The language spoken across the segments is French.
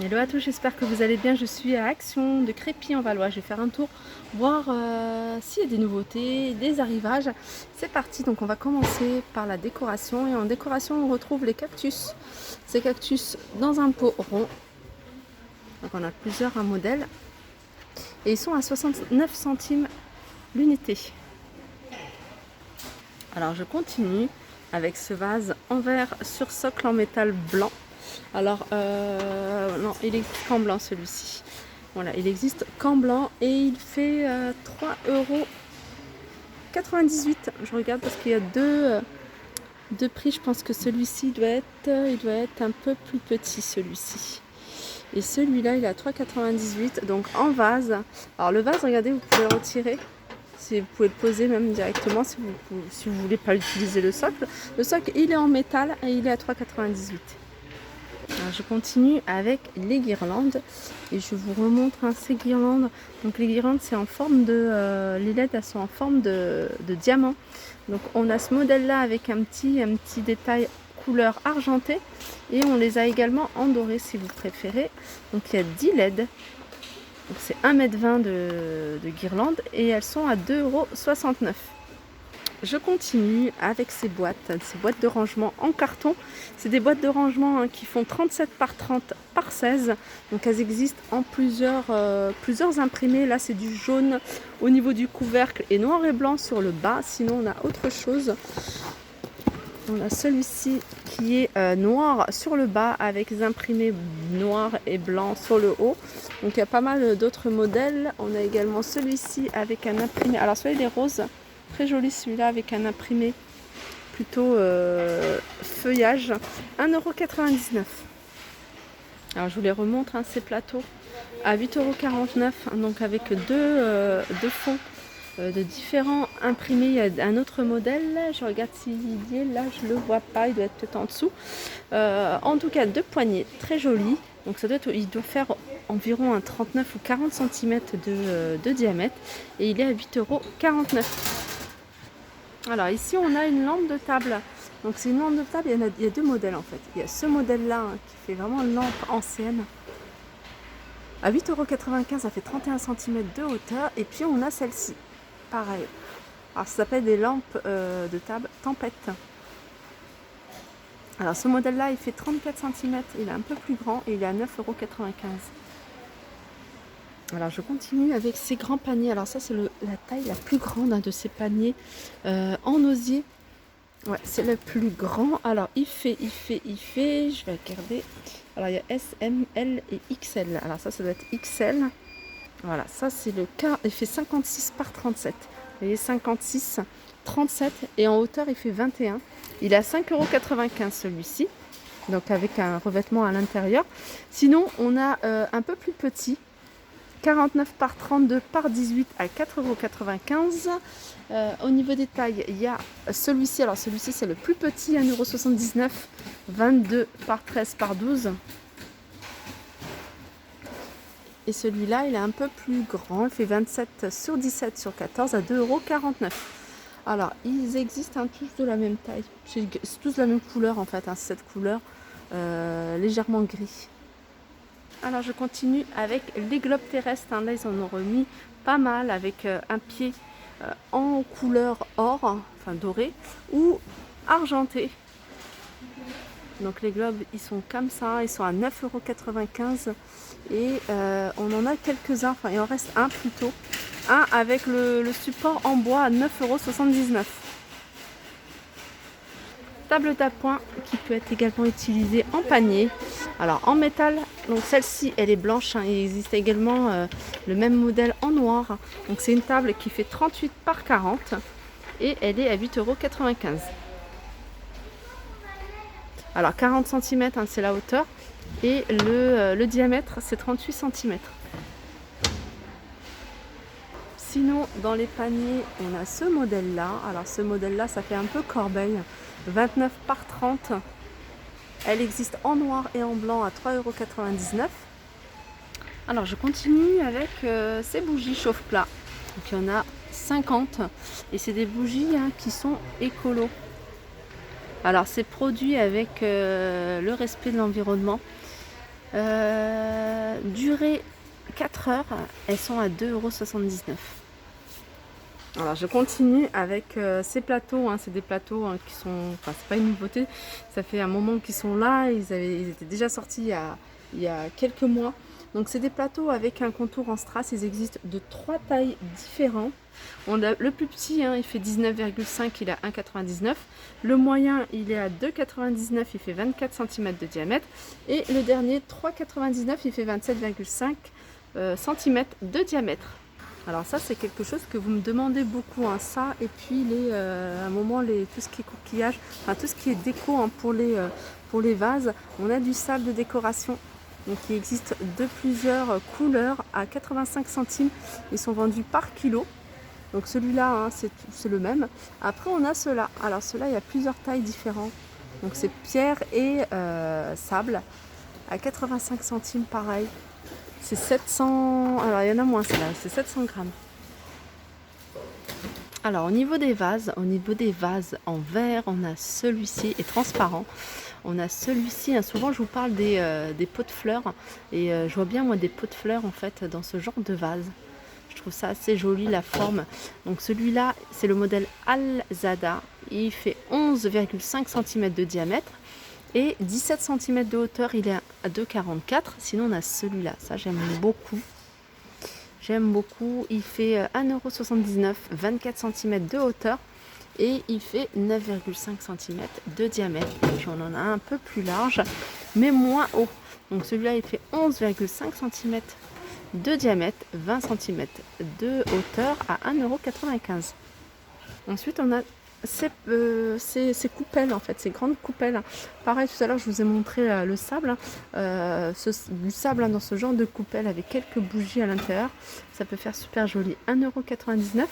Hello à tous, j'espère que vous allez bien. Je suis à Action de Crépy-en-Valois. Je vais faire un tour, voir s'il y a des nouveautés, des arrivages. C'est parti, donc on va commencer par la décoration. Et en décoration, on retrouve les cactus. Ces cactus dans un pot rond. Donc on a plusieurs modèles. Et ils sont à 69 centimes l'unité. Alors je continue avec ce vase en verre sur socle en métal blanc. Alors, non, il existe qu'en blanc celui-ci. Voilà, il existe qu'en blanc et il fait 3,98 €. Je regarde parce qu'il y a deux prix. Je pense que celui-ci il doit être un peu plus petit, celui-ci. Et celui-là, il est à 3,98 €, donc en vase. Alors le vase, regardez, vous pouvez le retirer. Vous pouvez le poser même directement si vous voulez pas utiliser le socle. Le socle, il est en métal et il est à 3,98 €. Alors, je continue avec les guirlandes et je vous remontre ces guirlandes. Donc les guirlandes, c'est en forme de les LED, elles sont en forme de diamant. Donc on a ce modèle là avec un petit détail couleur argentée et on les a également en doré si vous préférez. Donc il y a 10 LED. Donc c'est 1,20 m de guirlandes et elles sont à 2,69 €. Je continue avec ces boîtes de rangement en carton. C'est des boîtes de rangement qui font 37 par 30 par 16. Donc elles existent en plusieurs imprimés. Là c'est du jaune au niveau du couvercle et noir et blanc sur le bas. Sinon on a autre chose. On a celui-ci qui est noir sur le bas avec les imprimés noirs et blancs sur le haut. Donc il y a pas mal d'autres modèles. On a également celui-ci avec un imprimé. Alors celui-là il est rose. Très joli celui-là avec un imprimé plutôt feuillage. 1,99 €. Alors je vous les remontre ces plateaux à 8,49 €. Donc avec deux fonds de différents imprimés. Il y a un autre modèle. Je regarde s'il y est là. Je ne le vois pas. Il doit être peut-être en dessous. En tout cas deux poignées très jolies. Donc il doit faire environ un 39 ou 40 cm de diamètre. Et il est à 8,49 €. Alors ici on a une lampe de table. Donc c'est une lampe de table, il y a deux modèles en fait. Il y a ce modèle là qui fait vraiment une lampe ancienne. À 8,95 €, ça fait 31 cm de hauteur. Et puis on a celle-ci, pareil. Alors ça s'appelle des lampes de table Tempête. Alors ce modèle là il fait 34 cm, il est un peu plus grand et il est à 9,95 €. Alors je continue avec ces grands paniers. Alors ça c'est la taille la plus grande de ces paniers en osier. Ouais, c'est le plus grand. Alors il fait, je vais regarder. Alors il y a S, M, L et XL. Alors ça doit être XL. Voilà, ça c'est le cas. Il fait 56 par 37. Vous voyez, 56, 37 et en hauteur il fait 21. Il est à 5,95 € celui-ci. Donc avec un revêtement à l'intérieur. Sinon on a un peu plus petit. 49 par 32 par 18 à 4,95 €. Au niveau des tailles, il y a celui-ci. Alors celui-ci c'est le plus petit, 1,79 €. 22 par 13 par 12. Et celui-là, il est un peu plus grand. Il fait 27 sur 17 sur 14 à 2,49 €. Alors, ils existent tous de la même taille. C'est tous de la même couleur en fait. C'est cette couleur légèrement gris. Alors je continue avec les globes terrestres. Là ils en ont remis pas mal avec un pied en couleur or, enfin doré ou argenté. Donc les globes ils sont comme ça, ils sont à 9,95 € et on en a quelques-uns, enfin il en reste un plutôt. Un avec le support en bois à 9,79 €. Table d'appoint qui peut être également utilisée en panier. Alors en métal, donc celle-ci elle est blanche. Il existe également le même modèle en noir. Donc c'est une table qui fait 38 par 40 et elle est à 8,95 €. Alors 40 cm c'est la hauteur et le diamètre c'est 38 cm. Sinon dans les paniers on a ce modèle là. Alors ce modèle là ça fait un peu corbeille. 29 par 30. Elle existe en noir et en blanc à 3,99 €. Alors je continue avec ces bougies chauffe-plat. Donc il y en a 50 et c'est des bougies qui sont écolo. Alors c'est produit avec le respect de l'environnement. durée 4 heures, elles sont à 2,79 €. Alors je continue avec ces plateaux, hein, c'est des plateaux qui sont, enfin c'est pas une nouveauté, ça fait un moment qu'ils sont là, ils étaient déjà sortis il y a quelques mois. Donc c'est des plateaux avec un contour en strass, ils existent de 3 tailles différentes. On a le plus petit, hein, il fait 19,5, il a 1,99. Le moyen, il est à 2,99, il fait 24 cm de diamètre. Et le dernier, 3,99, il fait 27,5 cm de diamètre. Alors ça, c'est quelque chose que vous me demandez beaucoup, hein, ça, et puis à un moment, tout ce qui est coquillage, enfin tout ce qui est déco, hein, pour les vases. On a du sable de décoration. Donc il existe de plusieurs couleurs à 85 centimes. Ils sont vendus par kilo. Donc celui-là, hein, c'est le même. Après on a ceux-là. Alors ceux-là, il y a plusieurs tailles différentes. Donc c'est pierre et sable à 85 centimes pareil. C'est 700. Alors il y en a moins, celle-là, c'est 700 grammes. Alors au niveau des vases en verre, on a celui-ci est transparent. On a celui-ci, hein, souvent je vous parle des pots de fleurs et je vois bien moi des pots de fleurs en fait dans ce genre de vase. Je trouve ça assez joli la forme. Donc celui-là c'est le modèle Alzada. Il fait 11,5 cm de diamètre et 17 cm de hauteur. Il est à 2,44. Sinon on a celui-là, ça j'aime beaucoup. J'aime beaucoup, il fait 1,79 €, 24 cm de hauteur et il fait 9,5 cm de diamètre. Et puis on en a un peu plus large, mais moins haut. Donc celui-là, il fait 11,5 cm de diamètre, 20 cm de hauteur à 1,95 €. Ensuite, on a ces coupelles, en fait, ces grandes coupelles. Pareil, tout à l'heure, je vous ai montré le sable. Du sable, hein, dans ce genre de coupelle avec quelques bougies à l'intérieur. Ça peut faire super joli. 1,99 €,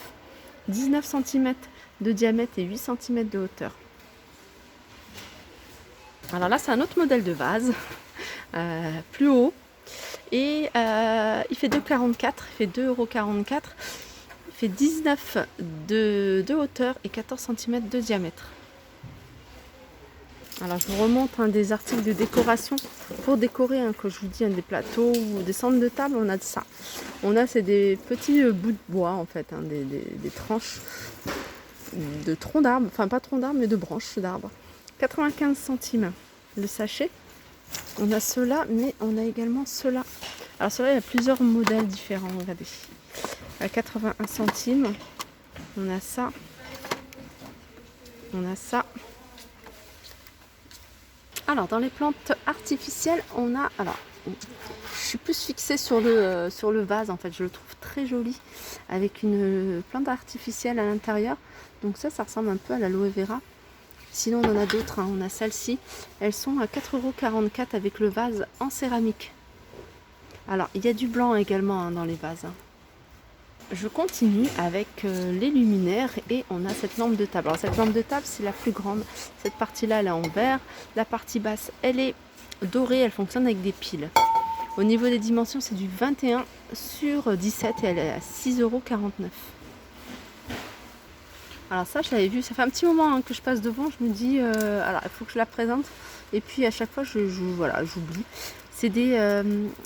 19 cm de diamètre et 8 cm de hauteur. Alors là, c'est un autre modèle de vase, plus haut. Et il fait 2,44 €, il fait 2,44 €. Fait 19 de hauteur et 14 cm de diamètre. Alors je vous remonte des articles de décoration pour décorer, que je vous dis, des plateaux ou des centres de table. On a de ça. C'est des petits bouts de bois en fait, des tranches de troncs d'arbres, enfin pas troncs d'arbres mais de branches d'arbres. 95 centimes le sachet. On a ceux-là, mais on a également ceux-là. Alors ceux-là, il y a plusieurs modèles différents, regardez. À 81 centimes, on a ça, Alors dans les plantes artificielles, je suis plus fixée sur le vase en fait, je le trouve très joli avec une plante artificielle à l'intérieur. Donc ça ressemble un peu à l'aloe vera. Sinon on en a d'autres, hein. On a celles-ci, elles sont à 4,44 € avec le vase en céramique. Alors il y a du blanc également, hein, dans les vases. Je continue avec les luminaires et on a cette lampe de table. Alors cette lampe de table, c'est la plus grande. Cette partie-là, elle est en verre. La partie basse, elle est dorée. Elle fonctionne avec des piles. Au niveau des dimensions, c'est du 21 sur 17 et elle est à 6,49 €. Alors ça, je l'avais vu. Ça fait un petit moment, hein, que je passe devant. Je me dis, alors il faut que je la présente. Et puis à chaque fois, j'oublie. C'est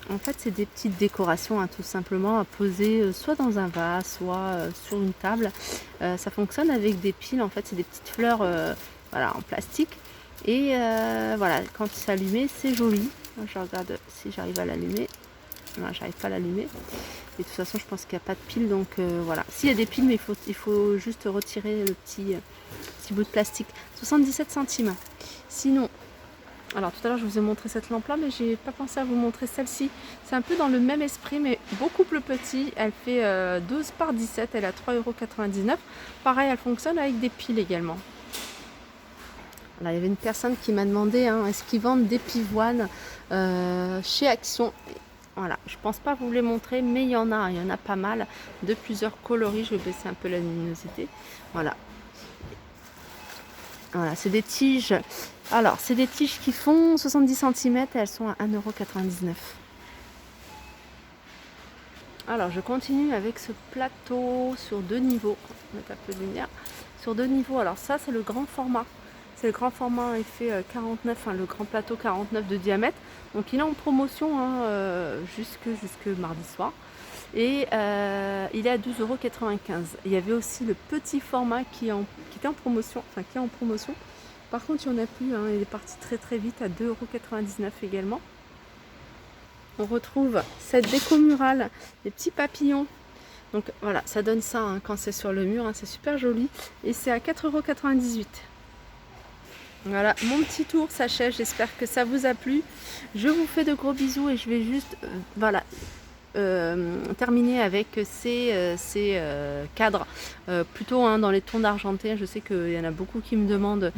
en fait, c'est des petites décorations, hein, tout simplement à poser soit dans un vase, soit sur une table. Ça fonctionne avec des piles, en fait, c'est des petites fleurs en plastique. Et voilà, quand c'est allumé, c'est joli. Je regarde si j'arrive à l'allumer. Non, j'arrive pas à l'allumer. Et de toute façon, je pense qu'il n'y a pas de pile, donc voilà. S'il y a des piles, mais il faut juste retirer le petit bout de plastique. 77 centimes. Sinon, alors tout à l'heure je vous ai montré cette lampe là, mais j'ai pas pensé à vous montrer celle-ci. C'est un peu dans le même esprit mais beaucoup plus petit. Elle fait 12 par 17, elle est à 3,99 €. Pareil, elle fonctionne avec des piles également. Alors, il y avait une personne qui m'a demandé, hein, est-ce qu'ils vendent des pivoines chez Action. Voilà, je pense pas vous les montrer, mais il y en a pas mal de plusieurs coloris. Je vais baisser un peu la luminosité. Voilà, c'est des tiges. Alors, c'est des tiges qui font 70 cm et elles sont à 1,99 €. Alors, je continue avec ce plateau sur 2 niveaux. On va mettre un peu de lumière. Sur 2 niveaux. Alors, ça, c'est le grand format. C'est le grand format, il fait 49, hein, le grand plateau 49 de diamètre. Donc il est en promotion hein, jusque mardi soir. Et il est à 12,95 €. Il y avait aussi le petit format qui était en promotion, enfin qui est en promotion. Par contre, il n'y en a plus, hein, il est parti très très vite à 2,99 € également. On retrouve cette déco murale, des petits papillons. Donc voilà, ça donne ça hein, quand c'est sur le mur, hein, c'est super joli. Et c'est à 4,98 €. Voilà, mon petit tour s'achève, j'espère que ça vous a plu. Je vous fais de gros bisous et je vais juste voilà, terminer avec ces cadres plutôt hein, dans les tons d'argenté. Je sais qu'il y en a beaucoup qui me demandent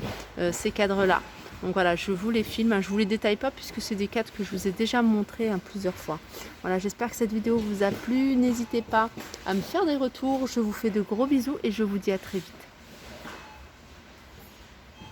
ces cadres là. Donc voilà, je vous les filme, hein, je vous les détaille pas puisque c'est des cadres que je vous ai déjà montrés hein, plusieurs fois. Voilà, j'espère que cette vidéo vous a plu. N'hésitez pas à me faire des retours. Je vous fais de gros bisous et je vous dis à très vite.